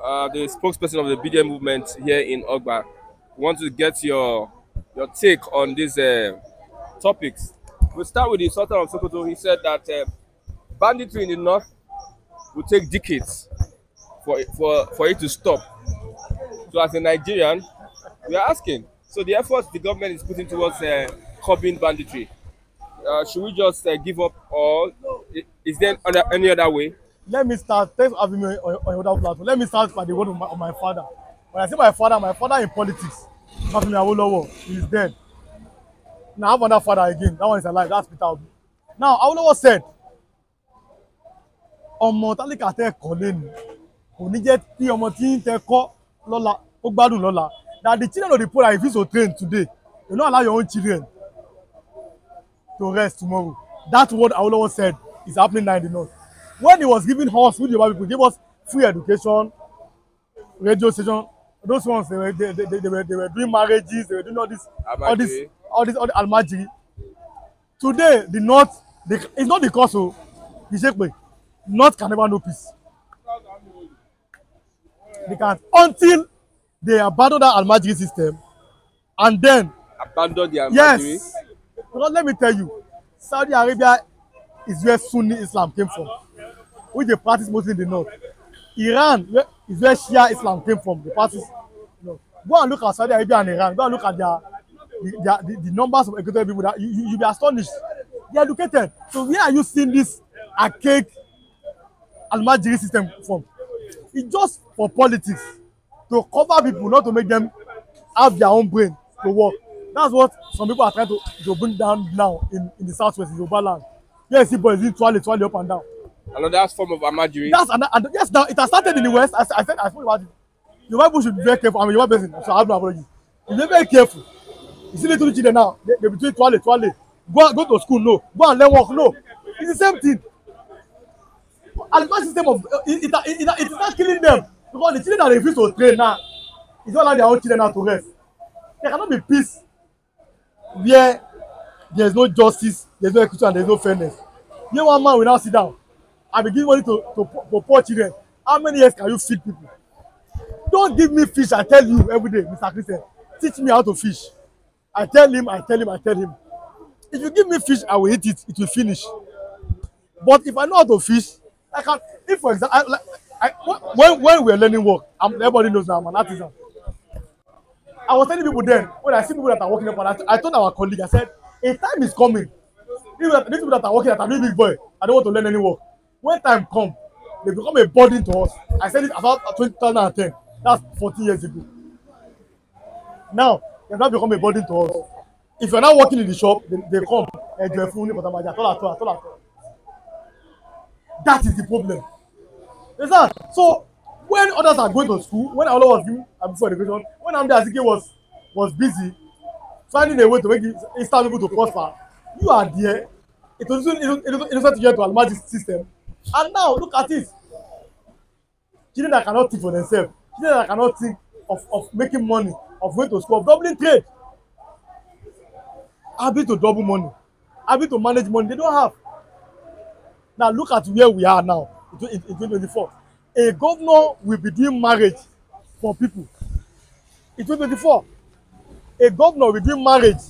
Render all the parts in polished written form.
the spokesperson of the BDM movement here in Ogba. We want to get your take on these topics. We'll start with the Sultan of Sokoto. He said that banditry in the north will take decades for it to stop. So as a Nigerian, we are asking, so the efforts the government is putting towards curbing banditry, should we just give up, or is there any other way? Let me start. Thanks for having me on your other platform. Let me start by the word of my father. When I say my father in politics, Mafimi Awolowo, he is dead. Now I have another father again. That one is alive. That's Peter Obi. Now Awolowo said, ọmọ tálíkà tẹ́ kọ́ lẹ́nu kò ní jẹ́ kí ọmọ tí ń tẹ́ kọ́ lọ́la ó gbádùn lọ́la. That the children of the poor are refused to train today. You don't allow your own children to rest tomorrow. That's what Awolowo said is happening now in the north. When he was giving us, with the people, gave us free education, radio station, those ones they were doing marriages, they were doing all this almajiri. Today, the north, it's not because of the Shekwe. North can never know peace. They can't until they abandon that almajiri system, and then Abandon the almajiri. yes. Because let me tell you, Saudi Arabia is where Sunni Islam came from, which they practice mostly in the north. Iran is where Shia Islam came from. They practice, you know. Go and look at Saudi Arabia and Iran. Go and look at the numbers of educated people. That you'll be astonished. They are educated. So where are you seeing this archaic almajiri system from? It's just for politics, to cover people, not to make them have their own brain to work. That's what some people are trying to bring down now in the southwest, in Yoruba land. Yes, see boys doing twirly up and down. Another form of almajiri. That's and yes, now it has started in the west. I spoke about it. Yoruba people should be very careful. I'm a Yoruba person, so I have no apology. You be very careful. You see little children now, they be doing twirly. Go to school, no. Go and learn work, no. It's the same thing. And the system of it is not killing them, because the children that refuse to train now, it's not like their own children now to rest. There cannot be peace where there is no justice, there is no equity, and there is no fairness. Here one man will now sit down and be giving money to poor children. How many years can you feed people? Don't give me fish. I tell you every day, Mr. Christian, teach me how to fish. I tell him. If you give me fish, I will eat it. It will finish. But if I know how to fish, I can. If for example, when we are learning work, everybody knows now I'm an artisan. I was telling people then, when I see people that are working up, and I told our colleague, I said, a time is coming. These people that are working, that are doing big boy, I don't want to learn any work. When time comes, they become a burden to us. I said it about 2010. That's 14 years ago. Now, they have not become a burden to us. If you're not working in the shop, they come. That is the problem. Understand? So, when others are going to school, when all of you are before education, when Amdi Azike was busy finding a way to make instant people to prosper, you are there. It was innocent to get to almajiri system. And now, look at it. Children that cannot think for themselves, children that cannot think of making money, of going to school, of doubling trade, happy to double money, happy to manage money they don't have. Now, look at where we are now in 2024. A governor will be doing marriage for people. In 2024, a governor will be doing marriage,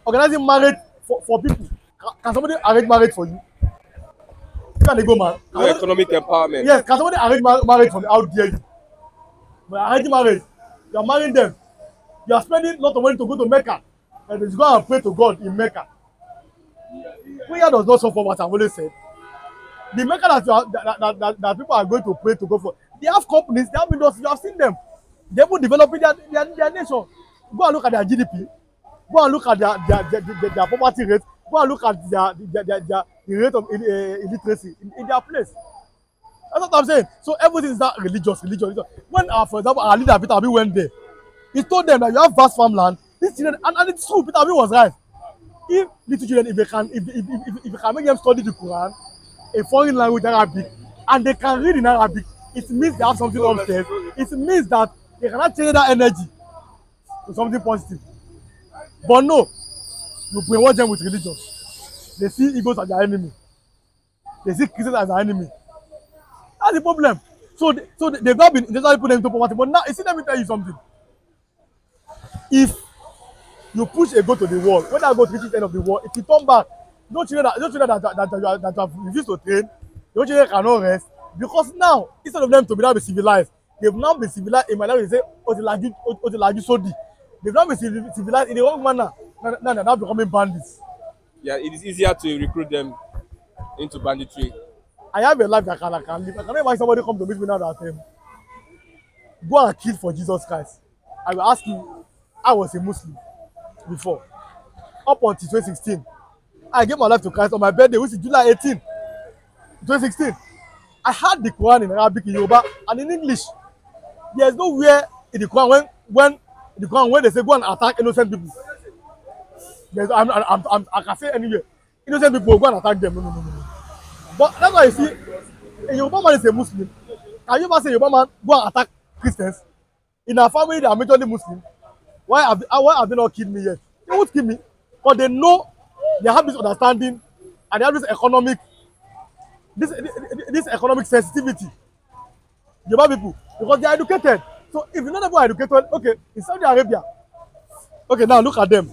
organizing marriage for people. Can somebody arrange marriage for you? Can they go, man? No economic empowerment. Yes, can somebody arrange marriage for me? How dare you? But arranging marriage, you are marrying them. You are spending a lot of money to go to Mecca, and you go and pray to God in Mecca. Prayer does not suffer, what I've always said. The Mecca that people are going to pray to go for, they have companies, they have industries, you have seen them. They even developing their nation. Go and look at their GDP. Go and look at their poverty rate. Go and look at the rate of illiteracy in their place. That's what I'm saying. So everything is that religious. When, for example, our leader Peter Obi went there, he told them that you have vast farmland. These children, and it's true, Peter Obi was right. If little children, if you can make them study the Quran, a foreign language, Arabic, and they can read in Arabic, it means they have something upstairs. It means that they cannot change that energy to something positive. But no, you brainwash them with religion. They see Igbos as their enemy. They see Christians as their enemy. That's the problem. They've not been intentionally put them into poverty. But now, you see, let me tell you something. If you push a goat to the wall, when that goat reaches the end of the wall, if you turn back, those children that have refused to train, those children cannot rest. Because now, instead of them to be now be civilized, they've now been civilized in my language, they say, Otilaju Sodi. They've now been civilized in the wrong manner. Now they're now becoming bandits. Yeah, it is easier to recruit them into banditry. I have a life that I can live. I can imagine somebody come to meet me now that go and kill for Jesus Christ. I will ask you, I was a Muslim before. Up until 2016. I gave my life to Christ on my birthday, which is July 18, 2016. I had the Quran in Arabic, in Yoruba, and in English. There is nowhere in the Quran when they say go and attack innocent people. I can say anywhere. Innocent people go and attack them. No. But that's why you see, a Yoruba man is a Muslim. Can you ever say Yoruba man go and attack Christians? In our family, they are majorly Muslim. Why have they not killed me yet? They won't kill me. But they know they have this understanding and they have this economic sensitivity. Yoruba people, because they are educated. So if you're not ever educated, okay, in Saudi Arabia, okay, now look at them.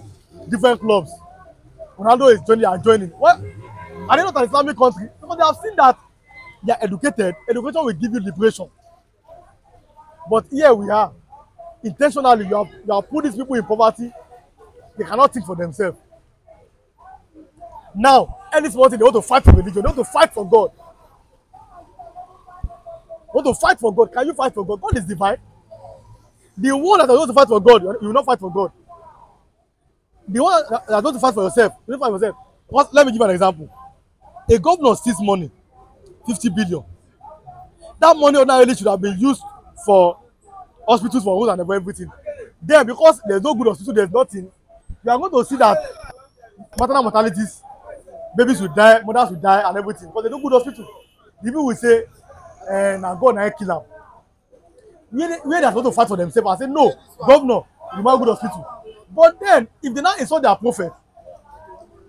Different clubs. Ronaldo is joining. What? Are they not an Islamic country? Because they have seen that they are educated. Education will give you liberation. But here we are. Intentionally, you have put these people in poverty. They cannot think for themselves. Now, any small thing, they want to fight for religion. They want to fight for God. They want to fight for God. Can you fight for God? God is divine. The one that wants to fight for God, you will not fight for God. The one that wants to fight for yourself, you will not fight for yourself. Let me give you an example. A governor steals money, 50 billion. That money ordinarily should have been used for hospitals, for roads and everything. Then, because there's no good hospital, there's nothing, you are going to see that maternal mortalities, babies will die, mothers will die and everything. Because there's no good hospital. The people will say, now God now kill them. Where they are going to fight for themselves and say, no, governor, you want good hospital. But then, if they now insult their prophet,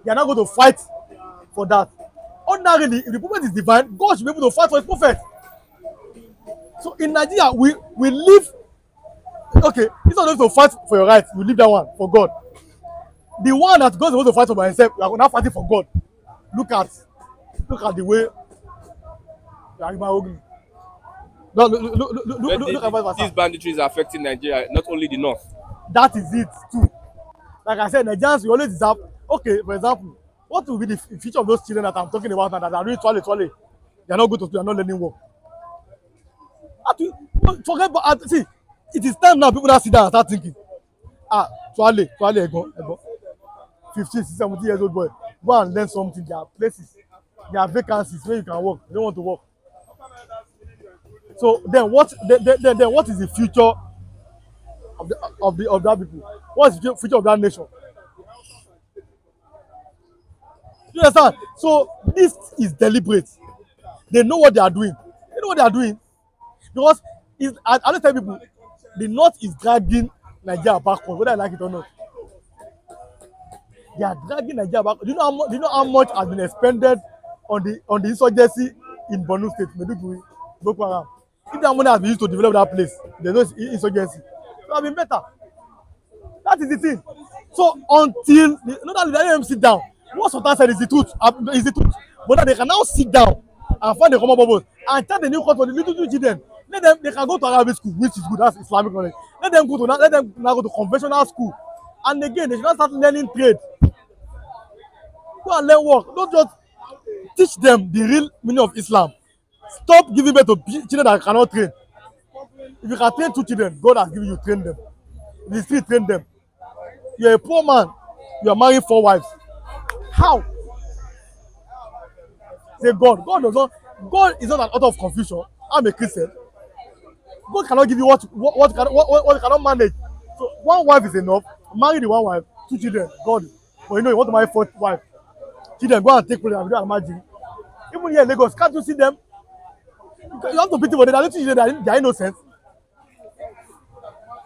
they are not going to fight for that. Ordinarily, if the prophet is divine, God should be able to fight for his prophet. So in Nigeria, we live, okay, it's not going to fight for your rights, you leave that one for God. The one that God is supposed to fight for by himself, we are now fighting for God. Look at the way you are ugly. Look at what these banditry is affecting Nigeria, not only the north. That is it too. Like I said, Nigerians, we always deserve. Okay, for example, what will be the future of those children that I'm talking about now that are doing twale? They are not good to school, they are not learning work. Forget about, see, it is time now people that sit down and start thinking, twale, ego. 15, 16, 17 years old boy, go and learn something. There are places, there are vacancies where you can work. You don't want to work. So then what is the future of that people? What is the future of that nation? You understand? So this is deliberate. They know what they are doing. They know what they are doing. Because I don't tell people, the North is dragging Nigeria backward, whether I like it or not. They are dragging Nigeria back. Do you know how much has been expended on the insurgency in Borno State, Maiduguri, Boko Haram? If that money has been used to develop that place, there's no insurgency. It would have been better. That is the thing. So until not that them sit down, what Sultan said is the truth. But that they can now sit down and find the common purpose and tell the new court for the little children. They can go to Arabic school, which is good. That's Islamic knowledge. Let them now go to conventional school. And again, they should not start learning trade. Go and learn work. Don't just teach them the real meaning of Islam. Stop giving birth to children that cannot train. If you can train 2 children, God has given you, train them. If you still train them, you're a poor man, you are marrying 4 wives. How? Say God. God is not an author of confusion. I'm a Christian. God cannot give you what cannot manage. So 1 wife is enough. Marry the 1 wife, 2 children. God. But you want to marry 4th wife. Children, go and take place and do imagine. Even here in Lagos, can't you see them? You have to pity for them. They are innocent.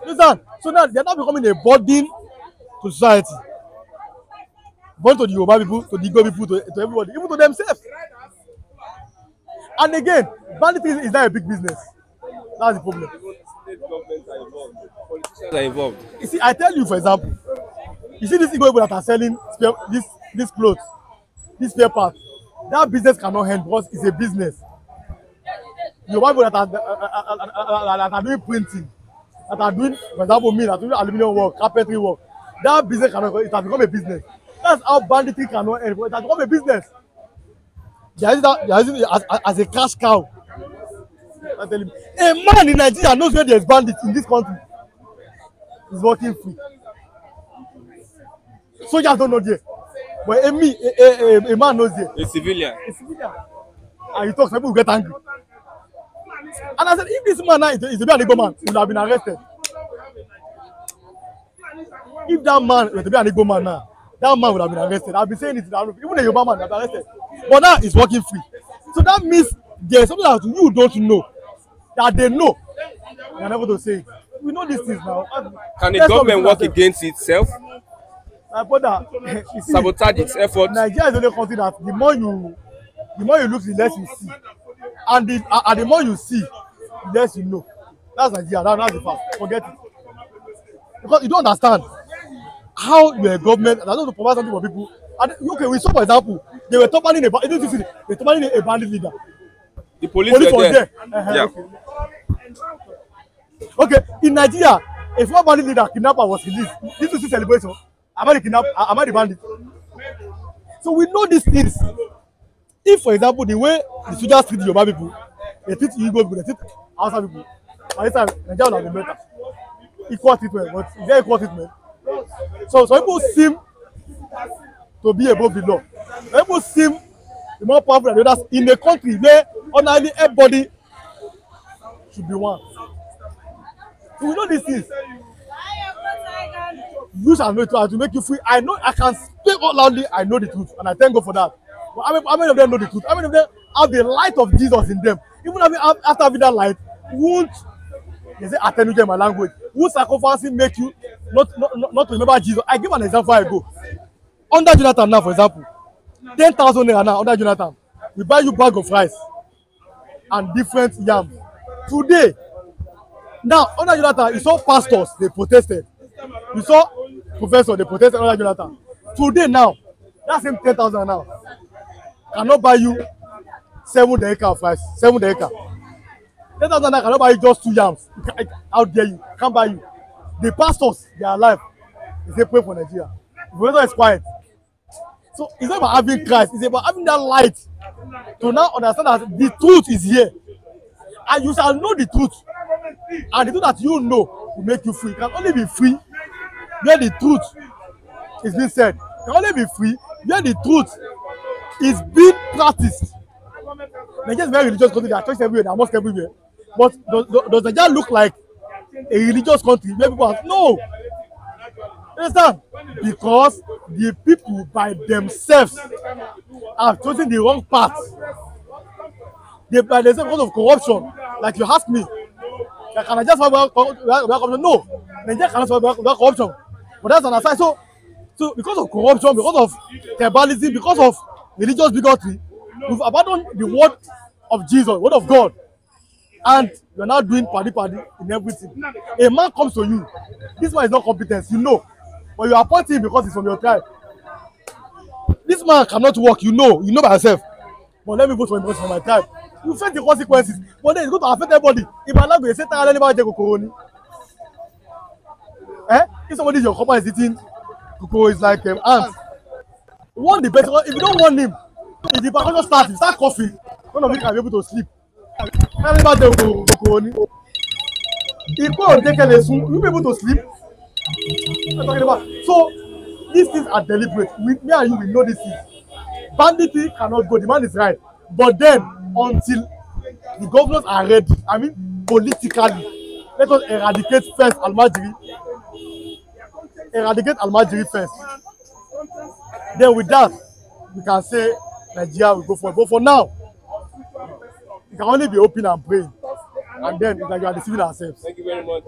You understand? So now they are not becoming a burden to society. Burden to the Yoruba people, to the Igbo people, to everybody, even to themselves. And again, banditry is not a big business. That's the problem. Even state governments are involved. Politicians are involved. You see, I tell you, for example, you see these Igbo people that are selling this clothes, this spare part. That business cannot end because it's a business. You have people that are doing printing, that are doing, for example, me, that are doing aluminum work, carpentry work. That business cannot. It has become a business. That's how banditry cannot end. It has become a business. They are using it as a cash cow. I'm telling you, a man in Nigeria knows where there's bandits in this country. He's working free. Soldiers don't know there. But a man knows there. A civilian. A civilian. And he talks, people will get angry. And I said, if this man now is a be an Igbo man, he would have been arrested. If that man was to be an Igbo man now, that man would have been arrested. I've been saying it, even a Yoruba man would have been arrested. But now he's working free. So that means there's something that you don't know, that they know. They are never to say it. We know these things now. Can the government work against itself? My brother, you see, sabotage its efforts? Nigeria is the only country that the more you look, the less you see. And the more you see, the less you know. That's Nigeria. That's the fact. Forget it. Because you don't understand how your government, I don't know, to provide something for people. And okay, we saw, for example, they were toppling a bandit leader. The police were there. Yeah. Okay, in Nigeria, if one bandit leader kidnapper was released, this is a celebration. Am I the bandit? So we know these things. If, for example, the way the soldiers treat Yoruba people, they treat Igbo people, they treat Hausa people, by this time, Nigeria will have been better. Equal treatment, but is there equal treatment? So people seem to be above the law. People seem more powerful than the others in a country where ordinarily everybody should be one. So we know these things. You shall know it to make you free. I know I can speak out loudly. I know the truth, and I thank God for that. But how many of them know the truth? How many of them have the light of Jesus in them? Even after having that light, won't they say attenuate my language? Won't sacrificing make you not to remember Jesus? I give an example. I go under Jonathan now, for example, 10,000 naira now under Jonathan. We buy you bag of rice and different yams. Today, now under Jonathan, you saw pastors, they protested. You saw professors, they protested under Jonathan. Today now, that same 10,000 now cannot buy you 7 acres of rice. 7 acres. 10,000 naira cannot buy you just 2 yams. How dare you? Can't buy you. The pastors, they are alive. They say pray for Nigeria. The professor is quiet. So it's not about having Christ, it's about having that light to now understand that the truth is here. And you shall know the truth. And the truth that you know will make you free. You can only be free where the truth is being said. You can only be free where the truth is being practiced. Nigeria is a very religious country. There are churches everywhere, there are mosques everywhere. But does Nigeria look like a religious country where people are? No. You understand? Because the people by themselves have chosen the wrong path. They by themselves because of corruption. Like you ask me, can I just survive without corruption? No. Nigeria cannot survive without corruption. But that's an aside. So because of corruption, because of tribalism, because of religious bigotry, we've abandoned the word of Jesus, word of God. And you're now doing party in everything. A man comes to you, this man is not competent, you know. But you appoint him because he's from your tribe. This man cannot work, you know by yourself. But let me vote for him because he's from my tribe. You face the consequences, but then it's going to affect everybody. If I like to say, if somebody in your company is eating cocoa, it's like ants. Want the person, if you don't want him, if the person starts, you start coughing, none of you can be able to sleep. If you take a lesson, you'll be able to sleep. So these things are deliberate. Me and you, we know these things. Banditry cannot go. The man is right. But then, until the governors are ready, I mean, politically, let us eradicate first Almajiri. Eradicate Almajiri first. Then with that, we can say Nigeria will go for it. But for now, we can only be open and praying. And then it's like we are deceiving ourselves. Thank you very much.